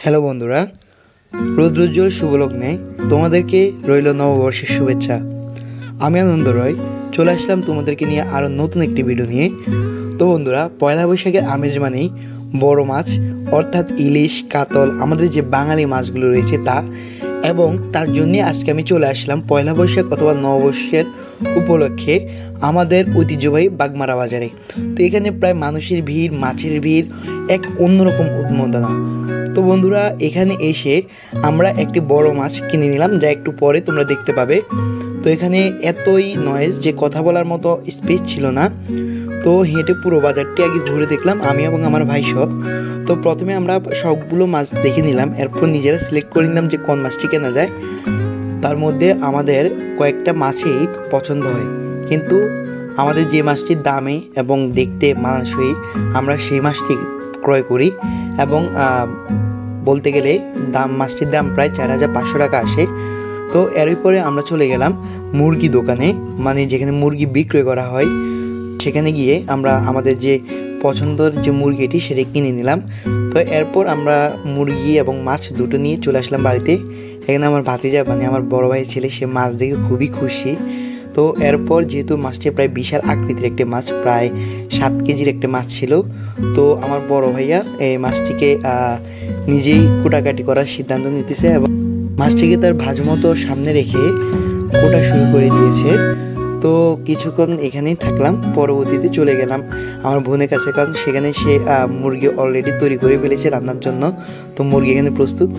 Hello বন্ধুরা, রৌদ্রোজ্জ্বল শুভলগ্নে তোমাদেরকে রইল নববর্ষের শুভেচ্ছা। আমি আনন্দ রয় চলে আসলাম তোমাদেরকে নিয়ে আরও নতুন একটি ভিডিও নিয়ে। তো বন্ধুরা, পয়লা বৈশাখের আমেজ মানেই বড় মাছ অর্থাৎ ইলিশ, কাতল, আমাদের যে বাঙালি মাছগুলো রয়েছে তা, এবং তার জন্যে আজকে আমি চলে আসলাম পয়লা বৈশাখ অথবা নববর্ষের উপলক্ষে আমাদের ঐতিহ্যবাহী বাগমারা বাজারে। তো এখানে প্রায় মানুষের ভিড়, মাছের ভিড়, এক অন্যরকম উন্মাদনা। তো বন্ধুরা, এখানে এসে আমরা একটি বড় মাছ কিনে নিলাম, যা একটু পরে তোমরা দেখতে পাবে। তো এখানে এতই নয়েজ যে কথা বলার মতো স্পেস ছিল না। তো হেঁটে পুরো বাজারটি আগে ঘুরে দেখলাম আমি এবং আমার ভাই সহ। তো প্রথমে আমরা সবগুলো মাছ দেখে নিলাম, এরপর নিজেরা সিলেক্ট করে নিলাম যে কোন মাছটি কেনা যায়। তার মধ্যে আমাদের কয়েকটা মাছই পছন্দ হয়, কিন্তু আমাদের যে মাছটির দামে এবং দেখতে মানানসই আমরা সেই মাছটি ক্রয় করি। এবং বলতে গেলে মাছটির দাম প্রায় 4,500 টাকা আসে। তো এরই পরে আমরা চলে গেলাম মুরগি দোকানে, মানে যেখানে মুরগি বিক্রয় করা হয়। সেখানে গিয়ে আমরা আমাদের যে পছন্দের যে মুরগিটি সেটা কিনে নিলাম। তো এরপর আমরা মুরগি এবং মাছ দুটো নিয়ে চলে আসলাম বাড়িতে। এখানে আমার ভাতিজা, মানে আমার বড় ভাইয়ের ছেলে, সে মাছ দেখে খুবই খুশি। তো এরপর যেহেতু মাছটি প্রায় বিশাল আকৃতির একটি মাছ, প্রায় 7 কেজির একটা মাছ ছিল, তো আমার বড় ভাইয়া এই মাছটিকে নিজেই কুটাকাটি করার সিদ্ধান্ত নিতেছে এবং মাছটিকে তার ভাজা মতো সামনে রেখে কোটা শুরু করে দিয়েছে। তো কিছুক্ষণ এখানেই থাকলাম, পরবর্তীতে চলে গেলাম আমার বোনের কাছে, কারণ সেখানে সে মুরগি অলরেডি তৈরি করে ফেলেছে রান্নার জন্য। তো মুরগি এখানে প্রস্তুত।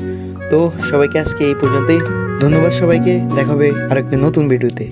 তো সবাইকে আজকে এই পর্যন্তই, ধন্যবাদ সবাইকে, দেখা হবে আরেকটি নতুন ভিডিওতে।